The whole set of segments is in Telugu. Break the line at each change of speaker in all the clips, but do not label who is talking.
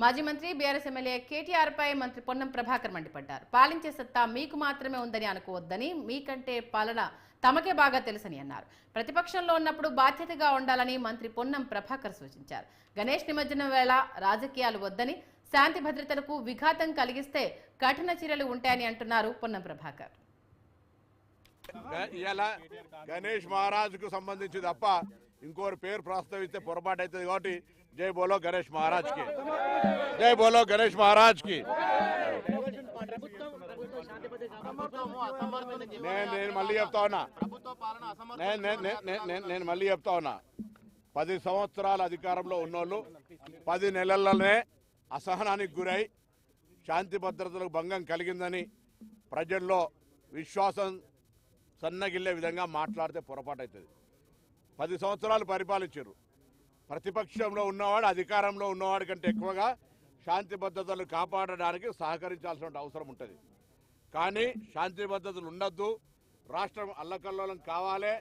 మాజీ మంత్రి బీఆర్ఎస్ ఎమ్మెల్యే కేటీఆర్ పై మంత్రి పొన్నం ప్రభాకర్ మండిపడ్డారు. పాలించే సత్తా మీకు మాత్రమే ఉందని అనుకోవద్దని, మీకంటే పాలన తమకే బాగా తెలుసని అన్నారు. ప్రతిపక్షంలో ఉన్నప్పుడు బాధ్యతగా ఉండాలని మంత్రి పొన్నం ప్రభాకర్ సూచించారు. గణేష్ నిమజ్జనం వేళ రాజకీయాలు వద్దని, శాంతి భద్రతలకు విఘాతం కలిగిస్తే కఠిన చర్యలు ఉంటాయని అంటున్నారు పొన్నం ప్రభాకర్.
గణేష్ మహారాజ్ కు సంబంధించి తప్ప ఇంకోరు పేరు ప్రస్తావిస్తే పొరపాటు అవుతుంది కాబట్టి జై బోలో గణేష్ మహారాజ్ కి, జై బోలో గణేష్ మహారాజ్ కి. నేను మళ్ళీ చెప్తా ఉన్నా, నేను మళ్ళీ చెప్తా ఉన్నా, 10 సంవత్సరాల అధికారంలో ఉన్నోళ్ళు 10 నెలల్లోనే అసహనానికి గురై శాంతి భద్రతలకు భంగం కలిగిందని ప్రజల్లో విశ్వాసం సన్నగిల్లే విధంగా మాట్లాడితే పొరపాటు అవుతుంది. 10 సంవత్సరాలు పరిపాలించారు. ప్రతిపక్షంలో ఉన్నవాడు అధికారంలో ఉన్నవాడి కంటే ఎక్కువగా శాంతి భద్రతలు కాపాడడానికి సహకరించాల్సిన అవసరం ఉంటుంది. కానీ శాంతి భద్రతలు ఉండొద్దు, రాష్ట్రం అల్లకల్లోలం కావాలి,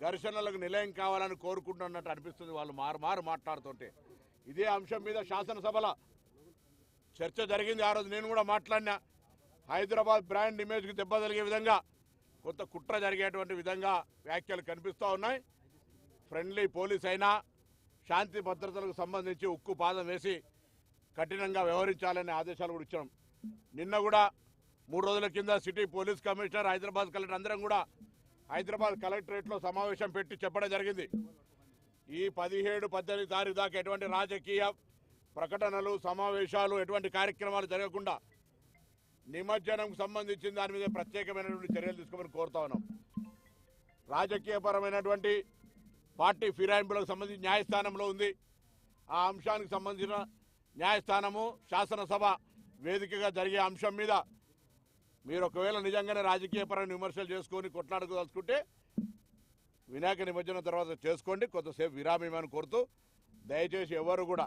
ఘర్షణలకు నిలయం కావాలని కోరుకుంటున్నట్టు అనిపిస్తుంది వాళ్ళు మారు మాట్లాడుతుంటే. ఇదే అంశం మీద శాసనసభలో చర్చ జరిగింది. ఆ రోజు నేను కూడా మాట్లాడినా. హైదరాబాద్ బ్రాండ్ ఇమేజ్కి దెబ్బ తగిలే విధంగా కొంత కుట్ర జరిగేటువంటి విధంగా వ్యాఖ్యలు కనిపిస్తూ ఉన్నాయి. ఫ్రెండ్లీ పోలీస్ అయినా శాంతి భద్రతలకు సంబంధించి ఉక్కు పాదం వేసి కఠినంగా వ్యవహరించాలనే ఆదేశాలు కూడా ఇచ్చాం. నిన్న కూడా 3 రోజుల కింద city police commissioner, Hyderabad collector అందరం కూడా హైదరాబాద్ కలెక్టరేట్లో సమావేశం పెట్టి చెప్పడం జరిగింది. ఈ 17, 18 తారీఖు దాకా ఎటువంటి రాజకీయ ప్రకటనలు, సమావేశాలు, ఎటువంటి కార్యక్రమాలు జరగకుండా నిమజ్జనంకు సంబంధించిన దాని మీద ప్రత్యేకమైనటువంటి చర్యలు తీసుకోమని కోరుతా ఉన్నాం. రాజకీయపరమైనటువంటి పార్టీ ఫిరాయింపులకు సంబంధించి న్యాయస్థానంలో ఉంది. ఆ అంశానికి సంబంధించిన న్యాయస్థానము శాసనసభ వేదికగా జరిగే అంశం మీద మీరు ఒకవేళ నిజంగానే రాజకీయపరమైన విమర్శలు చేసుకొని కొట్లాడుకోదలుచుకుంటే వినాయక నిమజ్జనం తర్వాత చేసుకోండి, కొంతసేపు విరామమని కోరుతూ దయచేసి ఎవరు కూడా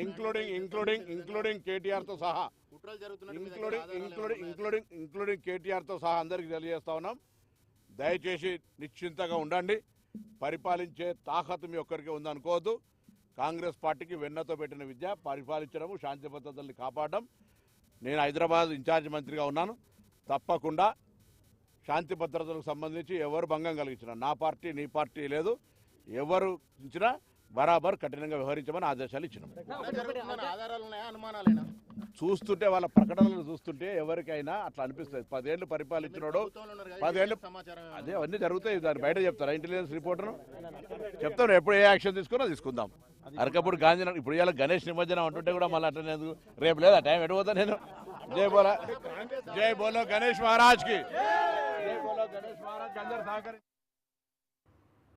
ఇంక్లూడింగ్ కేటీఆర్తో సహా ఇంక్లూడింగ్ కేటీఆర్తో సహా అందరికీ తెలియజేస్తా ఉన్నాం. దయచేసి నిశ్చింతగా ఉండండి. పరిపాలించే తాకత్ మీ ఒక్కరికే ఉందనుకోవద్దు. కాంగ్రెస్ పార్టీకి వెన్నతో పెట్టిన విద్య పరిపాలించడము, శాంతి భద్రతల్ని కాపాడడం. నేను హైదరాబాద్ ఇన్ఛార్జ్ మంత్రిగా ఉన్నాను. తప్పకుండా శాంతి భద్రతలకు సంబంధించి ఎవరు భంగం కలిగించినా, నా పార్టీ నీ పార్టీ లేదు, ఎవరు ఇచ్చినా బరాబర్ కఠినంగా వ్యవహరించమని ఆదేశాలు ఇచ్చినాం. చూస్తుంటే వాళ్ళ ప్రకటనలు చూస్తుంటే ఎవరికైనా అట్లా అనిపిస్తుంది. 10 ఏళ్ళు పరిపాలించినాడు, 10 ఏళ్ళు అదే అవన్నీ జరుగుతాయి. దాన్ని బయట చెప్తారా? ఇంటెలిజెన్స్ రిపోర్టర్ను చెప్తాను. ఎప్పుడు ఏ యాక్షన్ తీసుకుందాం. అరకప్పుడు గాంధీనగర్ ఇప్పుడు ఇలా గణేష్ నిమజ్జనం అంటుంటే కూడా మళ్ళీ అట్లనే రేపు లేదా టైం ఎడిపోతా నేను. జై బోలో గణేష్ మహారాజ్ కి, జై బోలో గణేష్ మహారాజ్ అందరూ సహకరి.